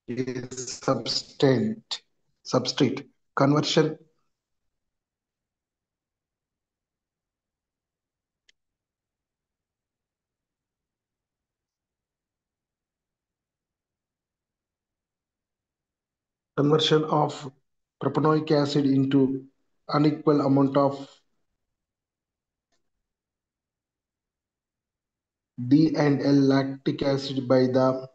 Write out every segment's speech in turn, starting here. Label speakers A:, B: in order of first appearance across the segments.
A: substrate conversion conversion of propanoic acid into unequal amount of D and L lactic acid by the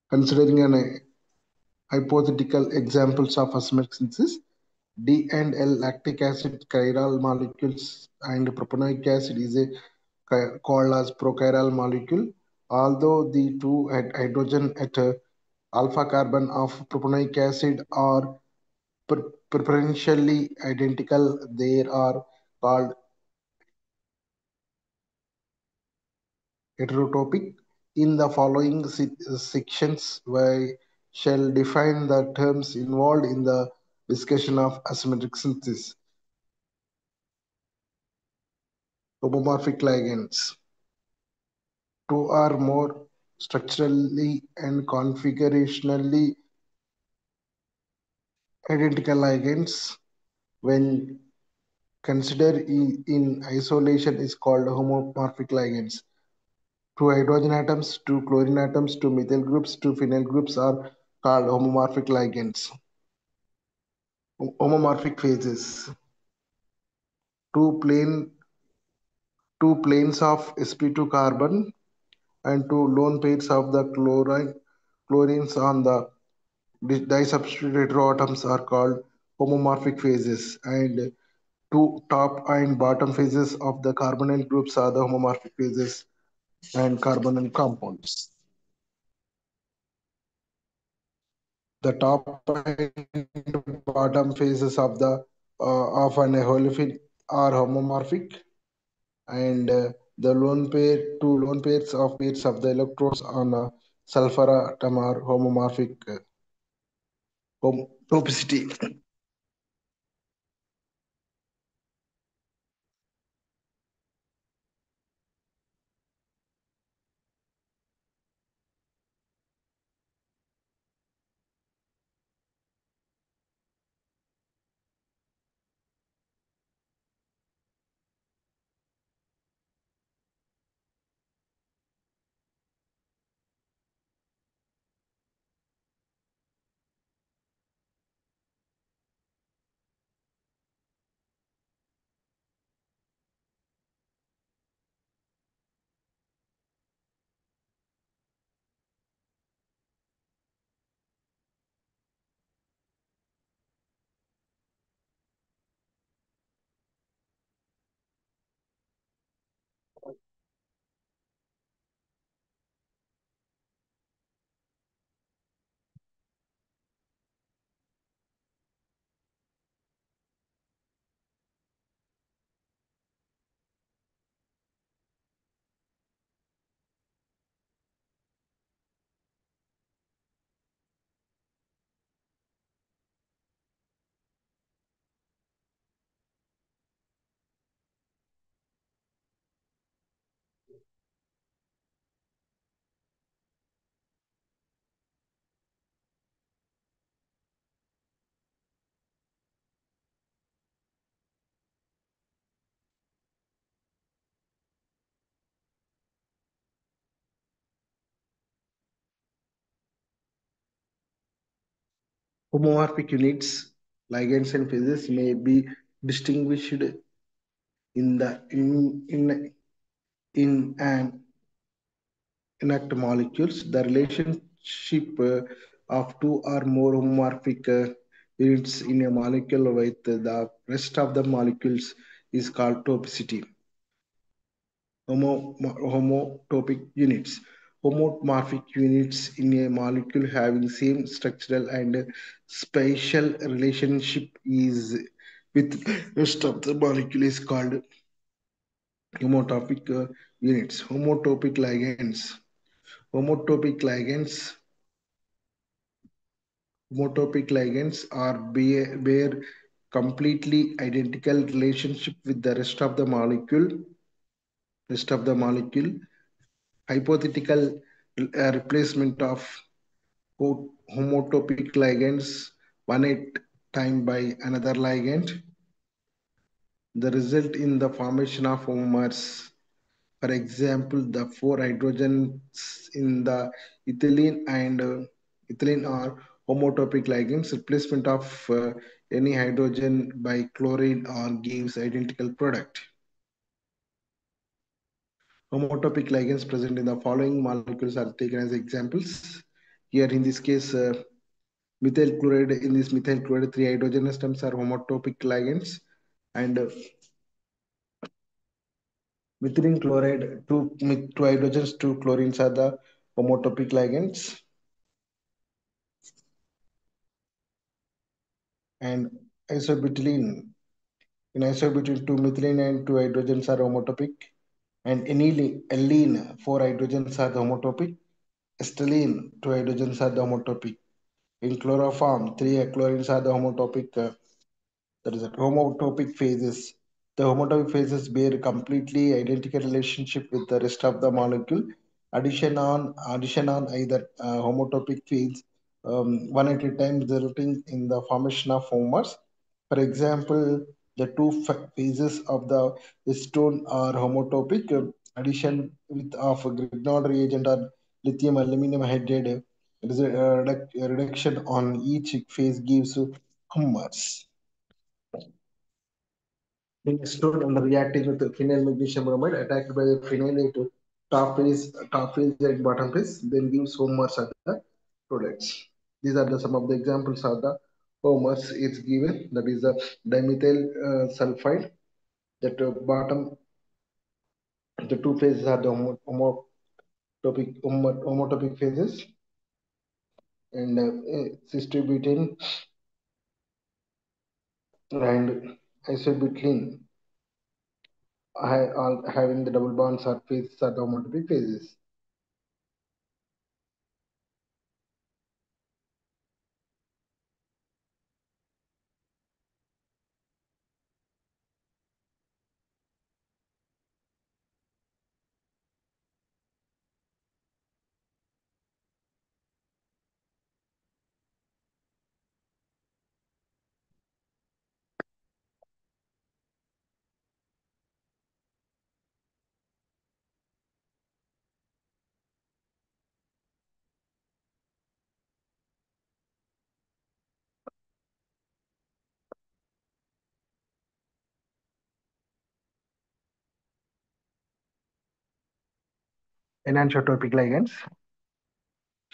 A: considering an hypothetical examples of asymmetric synthesis. D and L lactic acid chiral molecules and propanoic acid is a called as prochiral molecule. Although the two hydrogen at alpha carbon of propanoic acid are preferentially identical, they are called heterotopic. In the following sections, we shall define the terms involved in the discussion of asymmetric synthesis. Homomorphic ligands. Two or more structurally and configurationally identical ligands, when considered in isolation, is called homomorphic ligands. Two hydrogen atoms, two chlorine atoms, two methyl groups, two phenyl groups are called homomorphic ligands. Homomorphic phases. Two plane two planes of sp2 carbon and two lone pairs of the chlorines on the disubstituted atoms are called homomorphic phases, and two top and bottom phases of the carbonyl groups are the homomorphic phases and carbonyl compounds. The top and bottom phases of an olefin are homomorphic, and the two lone pairs of the electrons on a sulfur atom are homomorphic topicity. Homomorphic units, ligands and phases may be distinguished in the in an intact molecules. The relationship of two or more homomorphic units in a molecule with the rest of the molecules is called topicity. Homotopic units. Homomorphic units in a molecule having same structural and spatial relationship is with rest of the molecule is called homotopic units. Homotopic ligands. Homotopic ligands are bear completely identical relationship with the rest of the molecule. Hypothetical a replacement of homotopic ligands one at time by another ligand, the result in the formation of homers. For example, the four hydrogens in the ethylene and ethylene are homotopic ligands. Replacement of any hydrogen by chlorine or gives identical product. Homotopic ligands present in the following molecules are taken as examples. Here in this case, methyl chloride, in this methyl chloride, three hydrogen atoms are homotopic ligands, and methylene chloride, two hydrogens, two chlorines are the homotopic ligands, and isobutylene. In isobutylene, two methylene and two hydrogens are homotopic, and aniline, four hydrogens are the homotopic. Acetylene, two hydrogens are the homotopic. In chloroform, three chlorines are the homotopic. That is it. Homotopic phases. The homotopic phases bear a completely identical relationship with the rest of the molecule. Addition on either homotopic phase one at a time, resulting in the formation of homers. For example, the two phases of the stone are homotopic. Addition with of Grignard reagent or lithium aluminum hydride reduction on each phase gives homers. Being stored and reacting with the phenyl magnesium bromide attacked by the phenolate top phase and bottom phase, then gives homers other products. These are some of the examples of the homers it's given. That is the dimethyl sulfide. That bottom, the two phases are the homotopic phases, and cysterbutane and isobutylene having the double bonds or phases are the homotopic phases. Enantiotropic ligands.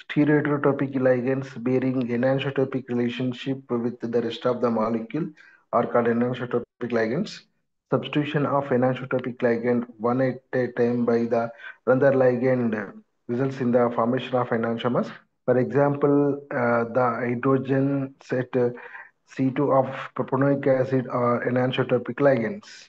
A: Stereotropic ligands bearing enantiotropic relationship with the rest of the molecule are called enantiotropic ligands. Substitution of enantiotropic ligand one at a time by the other ligand results in the formation of enantiomers. For example, the hydrogen set C2 of propanoic acid are enantiotropic ligands.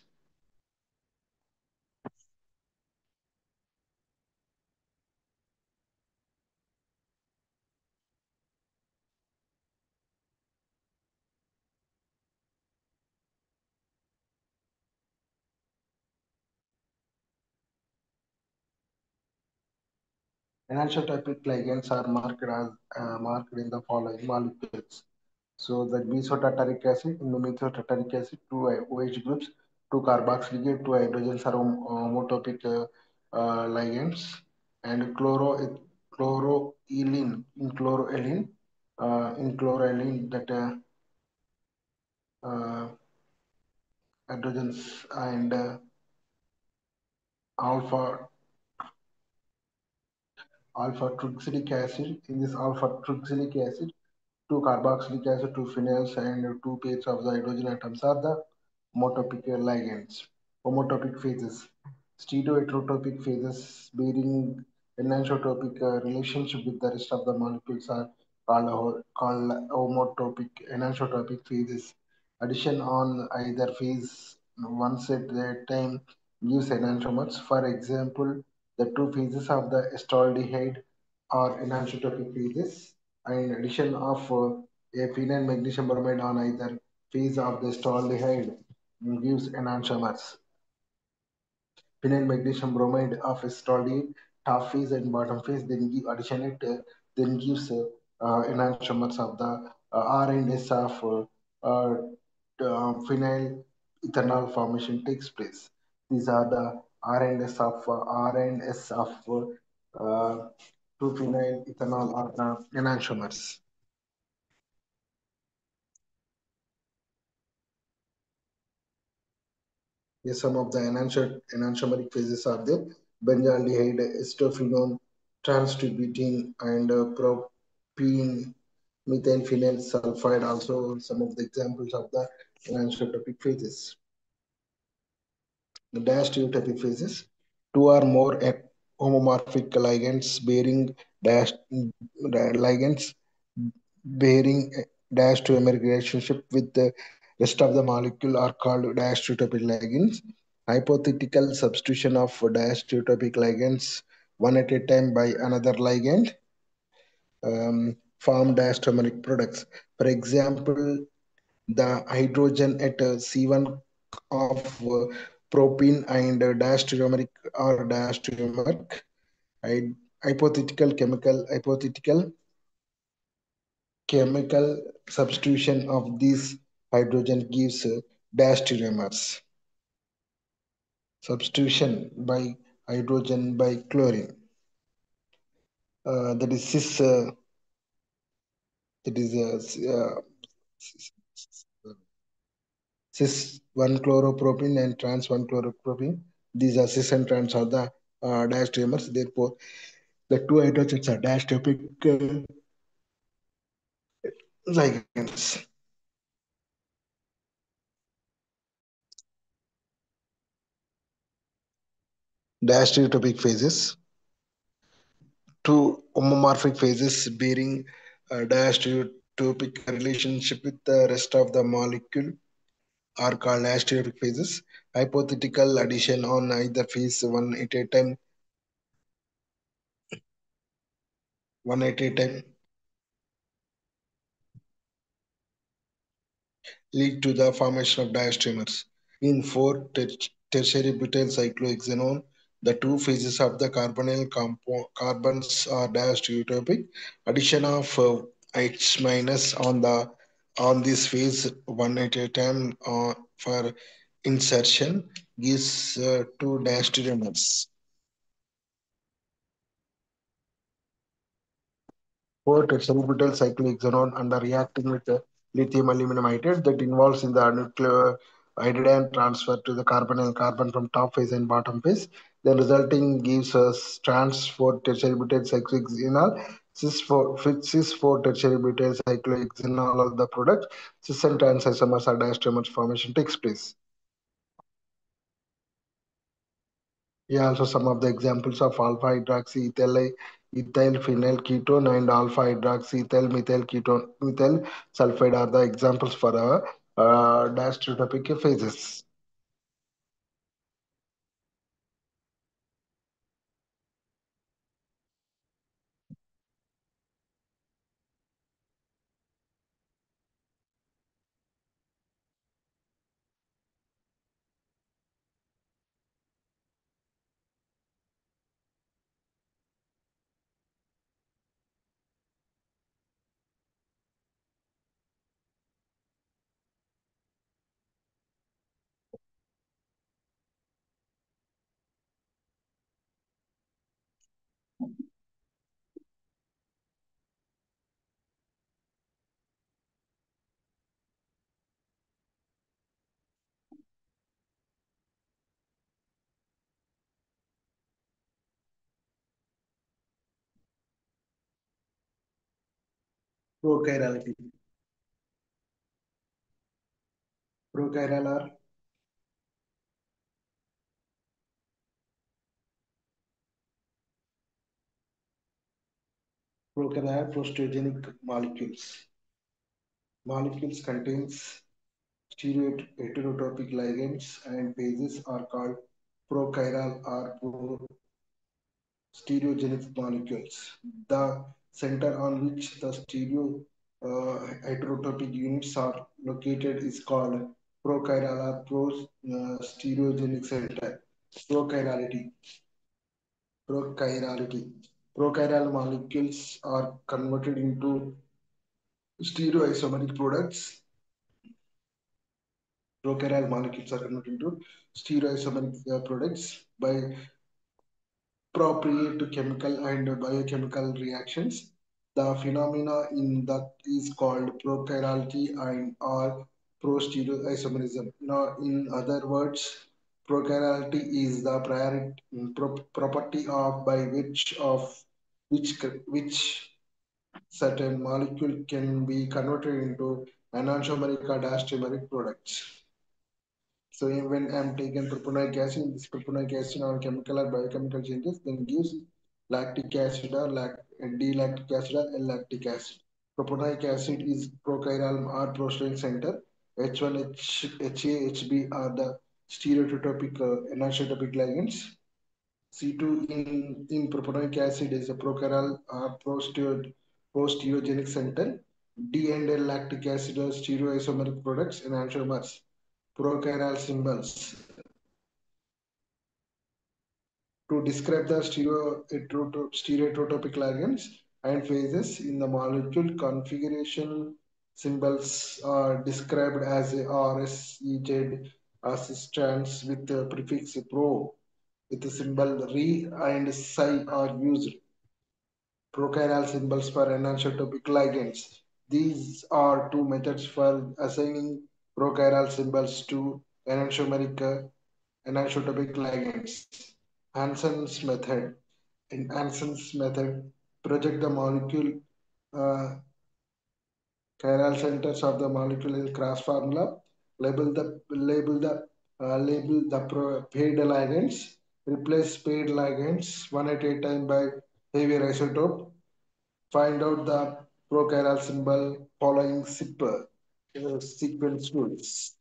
A: Anisotropic ligands are marked in the following molecules. So the bisotartaric acid, mesotartaric acid, two OH groups, two carboxylic, two hydrogens are homotopic ligands, and chloroethylene in chloroethylene that uh, hydrogens and alpha alpha truxilic acid. In this alpha truxilic acid, two carboxylic acid, two phenyls, and two pairs of the hydrogen atoms are the homotopic ligands. Homotopic phases. Stereoheterotopic phases bearing anisotropic relationship with the rest of the molecules are called homotopic anisotropic phases. Addition on either phase once at a time gives enantiomers. For example, the two phases of the acetaldehyde are anisotropic phases, and addition of a phenyl magnesium bromide on either phase of the acetaldehyde gives enantiomers. Phenyl magnesium bromide of acetaldehyde top phase and bottom phase, then give addition it, then gives enantiomers of the R and S of phenyl ethanol formation takes place. These are the R and S of 2-phenyl ethanol or enantiomers. Yes, some of the enantiomeric phases are there. Benzaldehyde, estophenone, trans-2-butene, and propene, methylphenyl sulfide. Also, some of the examples of the enantiotropic phases. The diastereotypic phases. Two or more homomorphic ligands bearing diastereomeric relationship with the rest of the molecule are called diastereotopic ligands. Hypothetical substitution of diastereotopic ligands one at a time by another ligand form diastereomeric products. For example, the hydrogen at C1 of propene and diastereomeric or diastereomeric hypothetical chemical substitution of these hydrogen gives diastereomers. Substitution by hydrogen by chlorine. That is cis. That is cis 1 chloropropene and trans 1 chloropropene. These are cis and trans are the diastereomers. Therefore, the two hydrogens are diastereopic ligands. Diastereotopic phases. Two homomorphic phases bearing a diastereotopic relationship with the rest of the molecule are called diastereotopic phases. Hypothetical addition on either phase one at a time lead to the formation of diastereomers. In tertiary butyl cyclohexanone, the two phases of the carbonyl carbons are diastereotopic. Addition of H minus on this phase one at a time for insertion gives two diastereomers. For tetrabutyl cyclohexanone under reacting with lithium aluminum hydride that involves in the nuclear hydrogen transfer to the carbonyl carbon from top phase and bottom phase. The resulting gives us strands for tetrabutyl cyclohexanol. Cis 4 tetrabutyl cyclohexanol are the product. Cis and trans isomers are diastereomers formation takes place. Yeah, also some of the examples of alpha hydroxy ethyl phenyl ketone and alpha hydroxy ethyl methyl ketone methyl sulfide are the examples for diastereotopic phases. Prochirality. Prochiral or prochiral prostogenic molecules. Molecules contains heterotopic ligands and bases are called prochiral or stereogenic molecules. The center on which the heterotopic units are located is called prochiral or stereogenic center. Prochirality. Prochirality. Prochiral molecules are converted into stereoisomeric products. Prochiral molecules are converted into stereoisomeric products by appropriate chemical and biochemical reactions. The phenomena in that is called prochirality and or prostereoisomerism. Now, in other words, prochirality is the property of by which certain molecule can be converted into enantiomeric or diastereomeric products. So when I'm taking propanoic acid, this propanoic acid on chemical or biochemical changes then gives lactic acid or D-lactic acid or L-lactic acid. Propanoic acid is prochiral or prostate center. H1, HA, HB are the stereotopic anisotropic ligands. C2 in propanoic acid is a prochiral or prosteogenic center. D and L lactic acid are stereoisomeric products and enantiomers. Prochiral symbols. To describe the stereotopic ligands and phases in the molecule configuration, symbols are described as RS, EZ, assistants with the prefix pro with the symbol re and psi are used. Prochiral symbols for anisotropic ligands. These are two methods for assigning prochiral symbols to anisotropic ligands. Hansen's method. In Hansen's method, project the molecule uh, chiral centers of the molecule in cross formula. Label the paired ligands. Replace paired ligands one at a time by heavier isotope. Find out the prochiral symbol following sequence rules.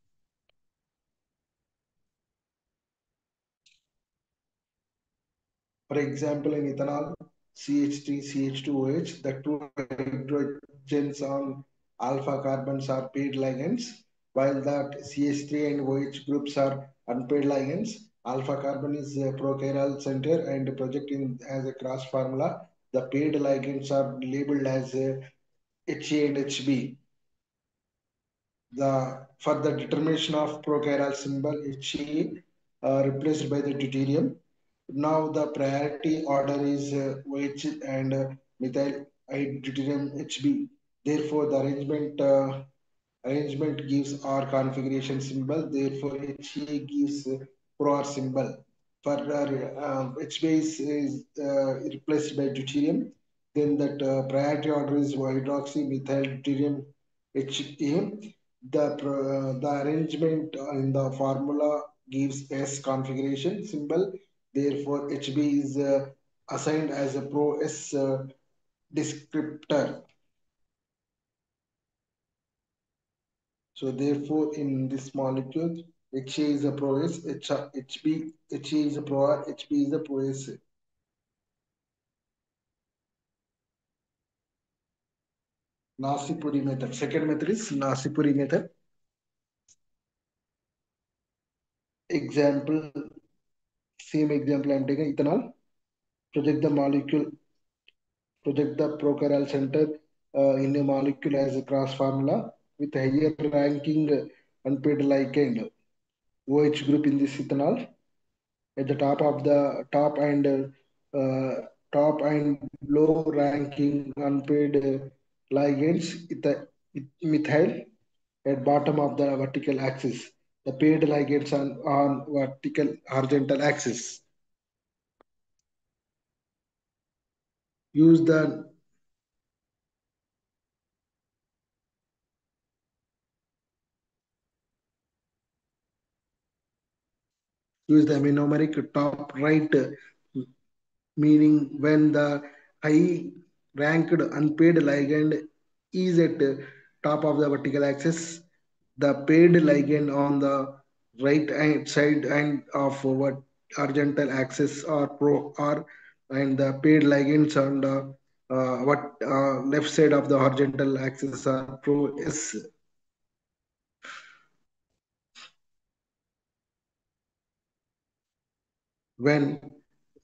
A: For example, in ethanol, CH3, CH2OH, the two hydrogens on alpha carbons are paired ligands, while that CH3 and OH groups are unpaired ligands. Alpha carbon is a prochiral center and projecting as a cross formula. The paired ligands are labeled as HA and HB. For the determination of prochiral symbol He replaced by the deuterium. Now the priority order is OH and methyl deuterium HB. Therefore, the arrangement gives R configuration symbol. Therefore, HA gives pro R symbol. For HB is replaced by deuterium. Then that priority order is hydroxy methyl deuterium HA. The arrangement in the formula gives S configuration symbol. Therefore, HB is assigned as a pro S descriptor. So therefore, in this molecule, HA is a pro S, HB, HA is a pro R, HB is a pro S. Nasipuri method. Second method is Nasipuri method. Example, same example I'm taking ethanol. Project the molecule, project the prochiral center in a molecule as a cross formula with higher ranking unpaired ligand OH group in this ethanol. At the uh, top and low ranking unpaired ligands methyl at bottom of the vertical axis. The paired ligands on vertical horizontal axis. Use the use the numeric top right, meaning when the high ranked unpaired ligand is at top of the vertical axis, the paired ligand on the right hand side and of what horizontal axis are pro R, and the paired ligands on the what left side of the horizontal axis are pro S. When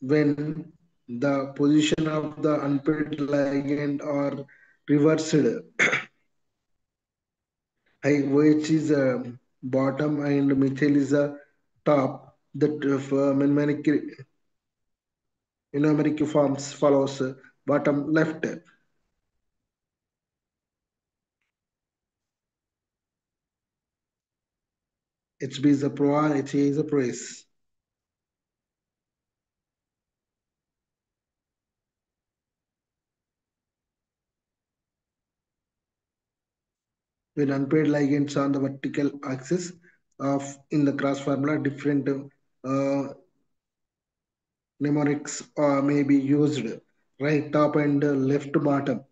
A: when the position of the unpaired ligand or reversed, which is bottom and methyl is a top. The numeric forms follows bottom left. HB is a pro R, HA is a pro S. When unpaired ligands on the vertical axis of in the cross formula, different mnemonics may be used, right top and left bottom.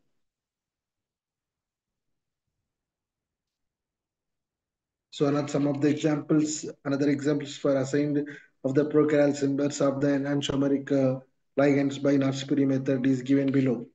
A: So another some of the examples, another examples for assigned of the prochiral symbols of the enantiomeric ligands by Narsipuri method is given below.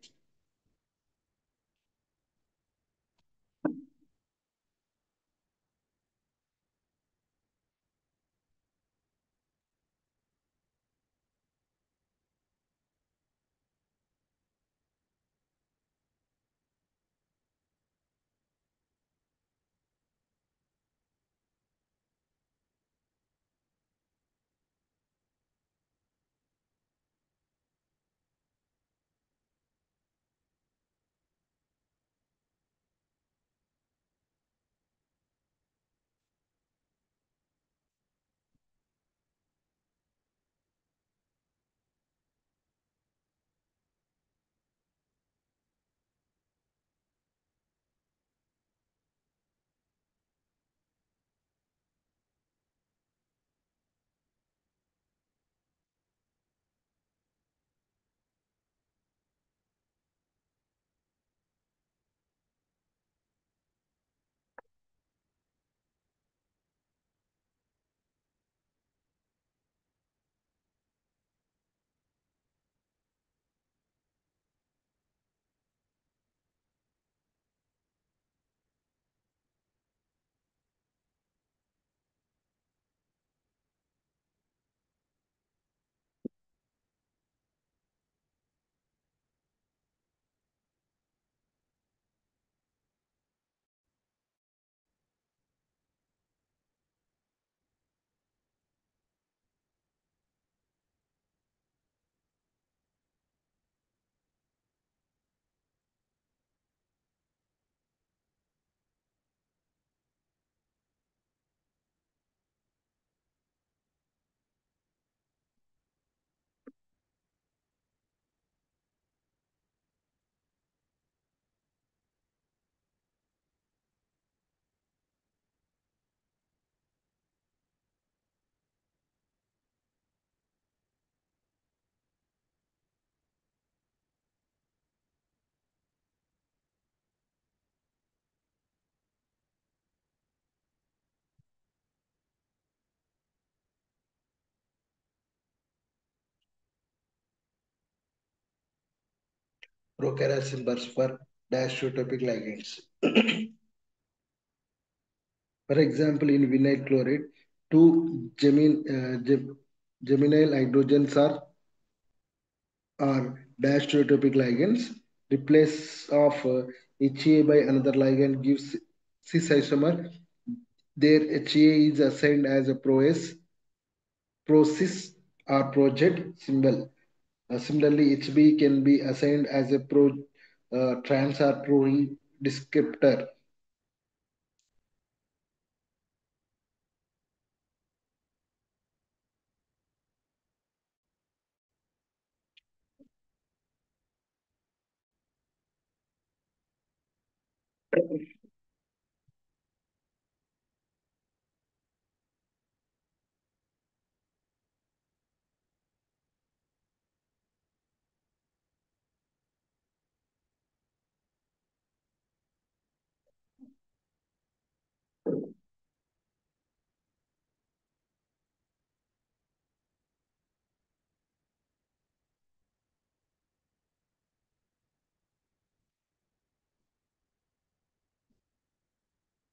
A: Prochiral symbols for diastereotypic ligands. For example, in vinyl chloride, two geminal hydrogens are diastereotypic ligands. Replace of HA by another ligand gives cis isomer. Their HA is assigned as a pro-cis or pro-Z symbol. Similarly, HB can be assigned as a trans or pro-E descriptor.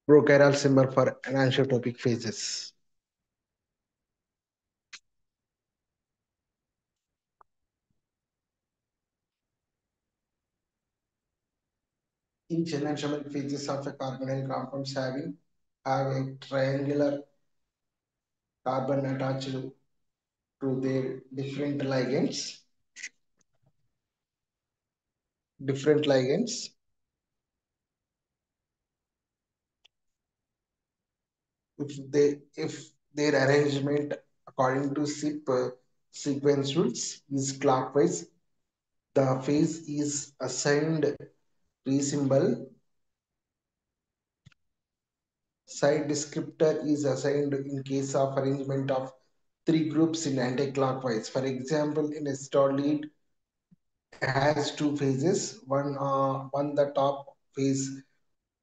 A: Prochiral symbol for anisotropic phases. Each enantiomer phases of a carbonyl compounds have a triangular carbon attached to their different ligands. If their arrangement according to sequence rules is clockwise, the phase is assigned P symbol. Side descriptor is assigned in case of arrangement of three groups in anti-clockwise. For example, in a lead has two phases. One the top phase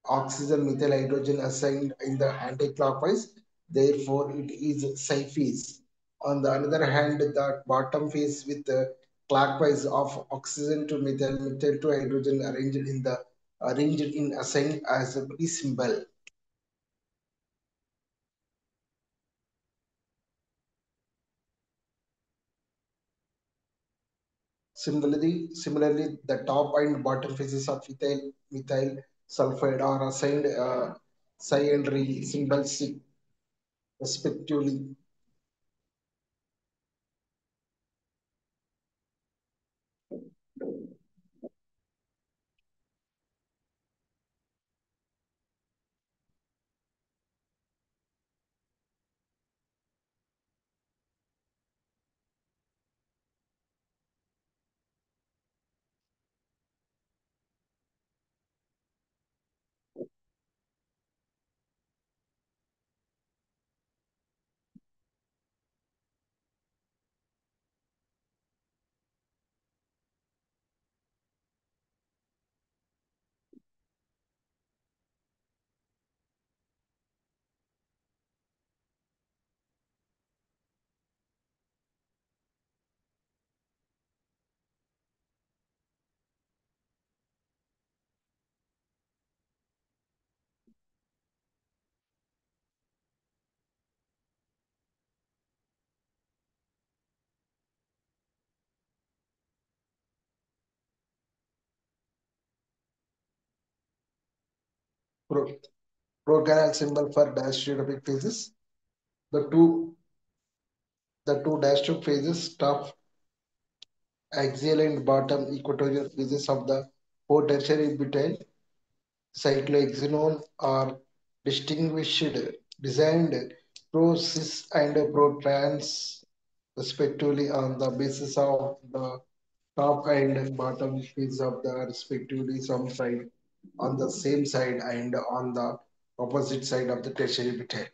A: oxygen methyl hydrogen assigned in the anti-clockwise. Therefore, it is psi phase. On the other hand, the bottom phase with the clockwise of oxygen to methyl to hydrogen arranged in assigned as a P symbol. Similarly, the top and bottom phases of methyl sulfide are assigned psi and re symbols respectively. Pro, Procanal symbol for dash stereotopic phases. The two the two dash tube phases, top axial and bottom equatorial phases of the four tertiary butyl cyclohexanone are distinguished, designed pro-cis and pro-trans respectively on the basis of the top and bottom phases of the respectively some side on the same side and on the opposite side of the tertiary butyl.